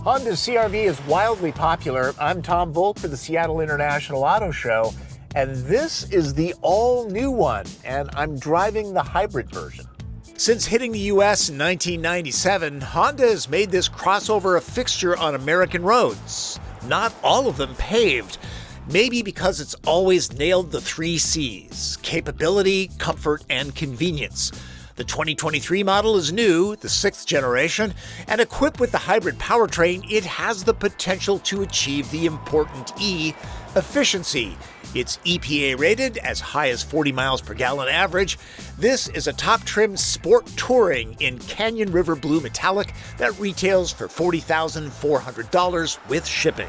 Honda's CR-V is wildly popular. I'm Tom Volk for the Seattle International Auto Show, and this is the all-new one, and I'm driving the hybrid version. Since hitting the U.S. in 1997, Honda has made this crossover a fixture on American roads. Not all of them paved. Maybe because it's always nailed the 3 C's: capability, comfort, and convenience. The 2023 model is new, the 6th generation, and equipped with the hybrid powertrain, it has the potential to achieve the important E, efficiency. It's EPA rated as high as 40 miles per gallon average. This is a top trim Sport Touring in Canyon River Blue Metallic that retails for $40,400 with shipping.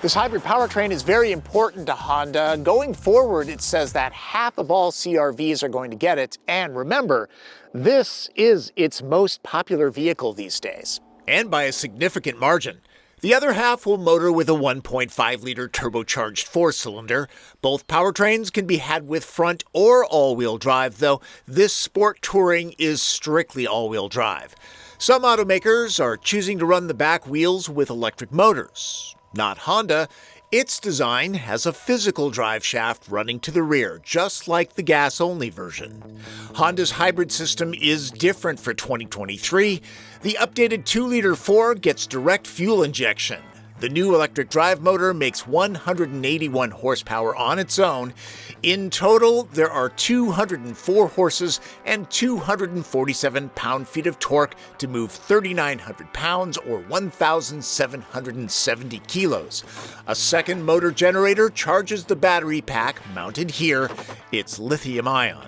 This hybrid powertrain is very important to Honda. Going forward, it says that half of all CR-Vs are going to get it. And remember, this is its most popular vehicle these days. And by a significant margin. The other half will motor with a 1.5-liter turbocharged 4-cylinder. Both powertrains can be had with front or all-wheel drive, though this Sport Touring is strictly all-wheel drive. Some automakers are choosing to run the back wheels with electric motors. Not Honda. Its design has a physical drive shaft running to the rear, just like the gas-only version. Honda's hybrid system is different for 2023. The updated 2-liter 4 gets direct fuel injection. The new electric drive motor makes 181 horsepower on its own. In total, there are 204 horses and 247 pound-feet of torque to move 3,900 pounds or 1,770 kilos. A second motor generator charges the battery pack mounted here. It's lithium-ion.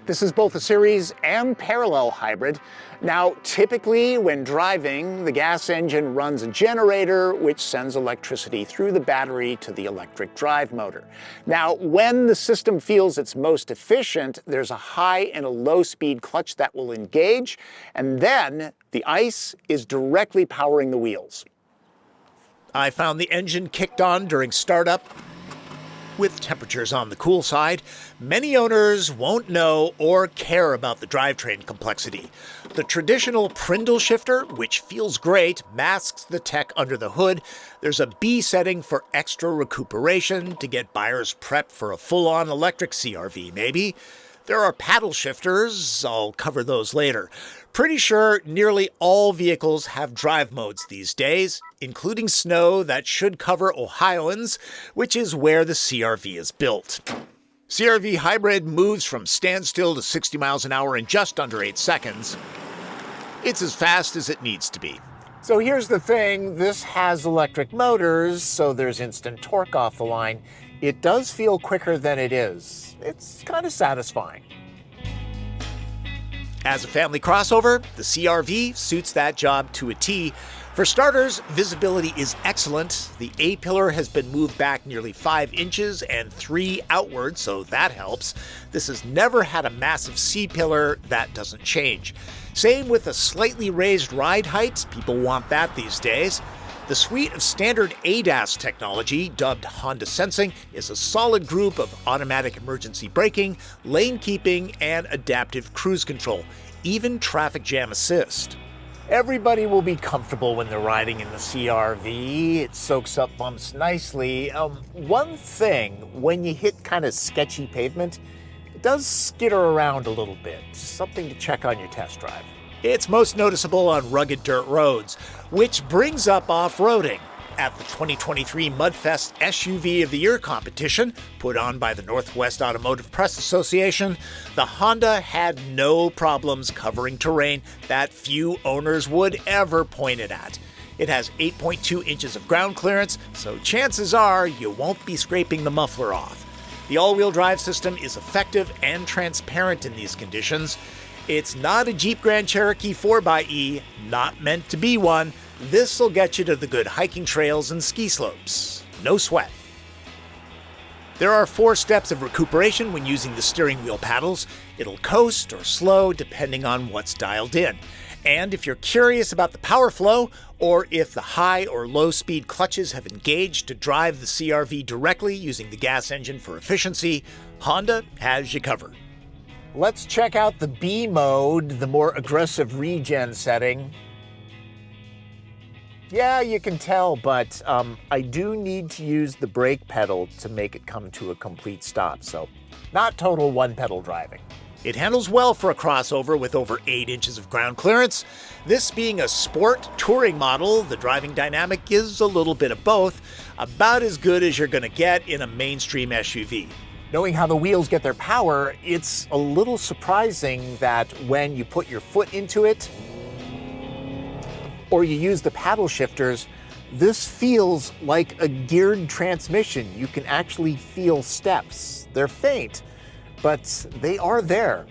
This is both a series and parallel hybrid. Now, typically when driving, the gas engine runs a generator which sends electricity through the battery to the electric drive motor. Now, when the system feels it's most efficient, there's a high and a low speed clutch that will engage, and then the ICE is directly powering the wheels. I found the engine kicked on during startup. With temperatures on the cool side, many owners won't know or care about the drivetrain complexity. The traditional Prindle shifter, which feels great, masks the tech under the hood. There's a B setting for extra recuperation to get buyers prepped for a full-on electric CR-V, maybe. There are paddle shifters. I'll cover those later. Pretty sure nearly all vehicles have drive modes these days, including snow that should cover Ohioans, which is where the CR-V is built. CR-V Hybrid moves from standstill to 60 miles an hour in just under 8 seconds. It's as fast as it needs to be. So here's the thing, this has electric motors, so there's instant torque off the line. It does feel quicker than it is. It's kind of satisfying. As a family crossover, the CR-V suits that job to a T. For starters, visibility is excellent. The A-pillar has been moved back nearly 5 inches and 3 outward, so that helps. This has never had a massive C-pillar. That doesn't change. Same with a slightly raised ride height. People want that these days. The suite of standard ADAS technology, dubbed Honda Sensing, is a solid group of automatic emergency braking, lane keeping, and adaptive cruise control, even traffic jam assist. Everybody will be comfortable when they're riding in the CR-V. It soaks up bumps nicely. One thing, when you hit kind of sketchy pavement, it does skitter around a little bit. Something to check on your test drive. It's most noticeable on rugged dirt roads, which brings up off-roading. At the 2023 Mudfest SUV of the Year competition, put on by the Northwest Automotive Press Association, the Honda had no problems covering terrain that few owners would ever point it at. It has 8.2 inches of ground clearance, so chances are you won't be scraping the muffler off. The all-wheel drive system is effective and transparent in these conditions. It's not a Jeep Grand Cherokee 4xE, not meant to be one. This'll get you to the good hiking trails and ski slopes. No sweat. There are 4 steps of recuperation when using the steering wheel paddles. It'll coast or slow depending on what's dialed in. And if you're curious about the power flow, or if the high or low speed clutches have engaged to drive the CR-V directly using the gas engine for efficiency, Honda has you covered. Let's check out the B mode, the more aggressive regen setting. Yeah, you can tell, but I do need to use the brake pedal to make it come to a complete stop, so not total one-pedal driving. It handles well for a crossover with over 8 inches of ground clearance. This being a sport touring model, the driving dynamic is a little bit of both, about as good as you're going to get in a mainstream SUV. Knowing how the wheels get their power, it's a little surprising that when you put your foot into it, or you use the paddle shifters, this feels like a geared transmission. You can actually feel steps. They're faint, but they are there.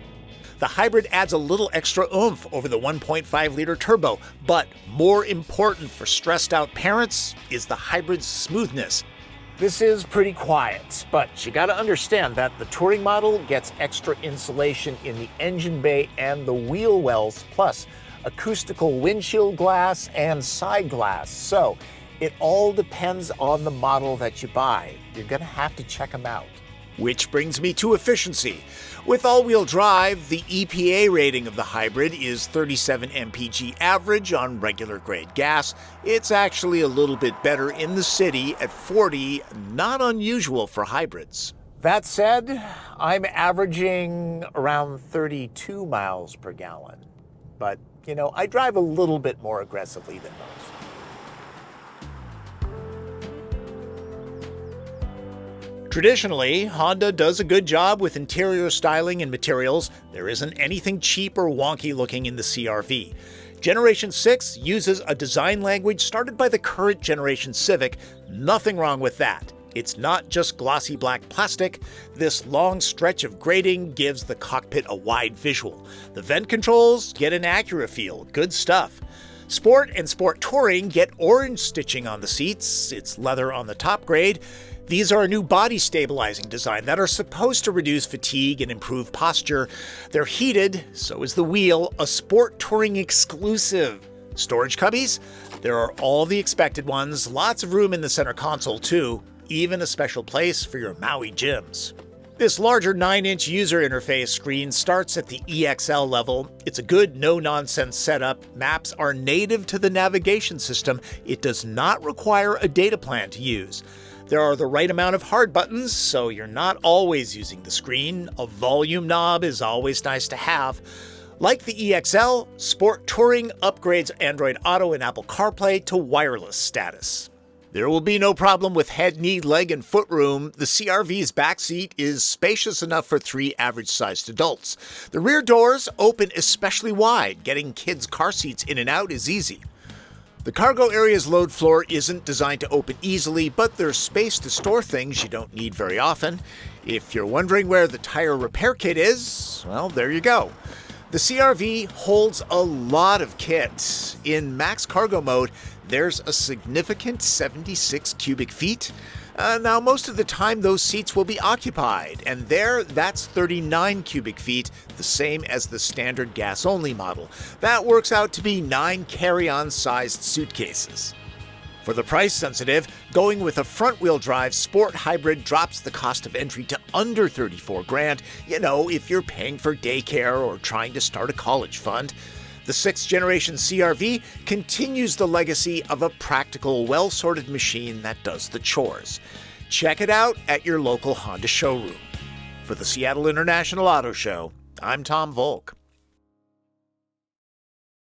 The hybrid adds a little extra oomph over the 1.5-liter turbo, but more important for stressed out parents is the hybrid's smoothness. This is pretty quiet, but you gotta understand that the touring model gets extra insulation in the engine bay and the wheel wells, plus acoustical windshield glass and side glass. So it all depends on the model that you buy. You're gonna have to check them out. Which brings me to efficiency. With all-wheel drive, the EPA rating of the hybrid is 37 mpg average on regular grade gas. It's actually a little bit better in the city at 40, not unusual for hybrids. That said, I'm averaging around 32 miles per gallon. But, I drive a little bit more aggressively than most. Traditionally, Honda does a good job with interior styling and materials. There isn't anything cheap or wonky looking in the CR-V. Generation 6 uses a design language started by the current generation Civic. Nothing wrong with that. It's not just glossy black plastic. This long stretch of grating gives the cockpit a wide visual. The vent controls get an Acura feel. Good stuff. Sport and Sport Touring get orange stitching on the seats. It's leather on the top grade. These are a new body stabilizing design that are supposed to reduce fatigue and improve posture. They're heated, so is the wheel, a Sport Touring exclusive. Storage cubbies? There are all the expected ones, lots of room in the center console too, even a special place for your Maui gyms. This larger 9-inch user interface screen starts at the EXL level. It's a good no-nonsense setup. Maps are native to the navigation system. It does not require a data plan to use. There are the right amount of hard buttons, so you're not always using the screen. A volume knob is always nice to have. Like the EXL, Sport Touring upgrades Android Auto and Apple CarPlay to wireless status. There will be no problem with head, knee, leg, and foot room. The CR-V's backseat is spacious enough for 3 average-sized adults. The rear doors open especially wide. Getting kids' car seats in and out is easy. The cargo area's load floor isn't designed to open easily, but there's space to store things you don't need very often. If you're wondering where the tire repair kit is, well, there you go. The CR-V holds a lot of kit. In max cargo mode, there's a significant 76 cubic feet. Now, most of the time, those seats will be occupied, and that's 39 cubic feet, the same as the standard gas-only model. That works out to be 9 carry-on sized suitcases. For the price sensitive, going with a front-wheel drive sport hybrid drops the cost of entry to under $34,000, if you're paying for daycare or trying to start a college fund. The 6th generation CR-V continues the legacy of a practical, well-sorted machine that does the chores. Check it out at your local Honda showroom. For the Seattle International Auto Show, I'm Tom Volk.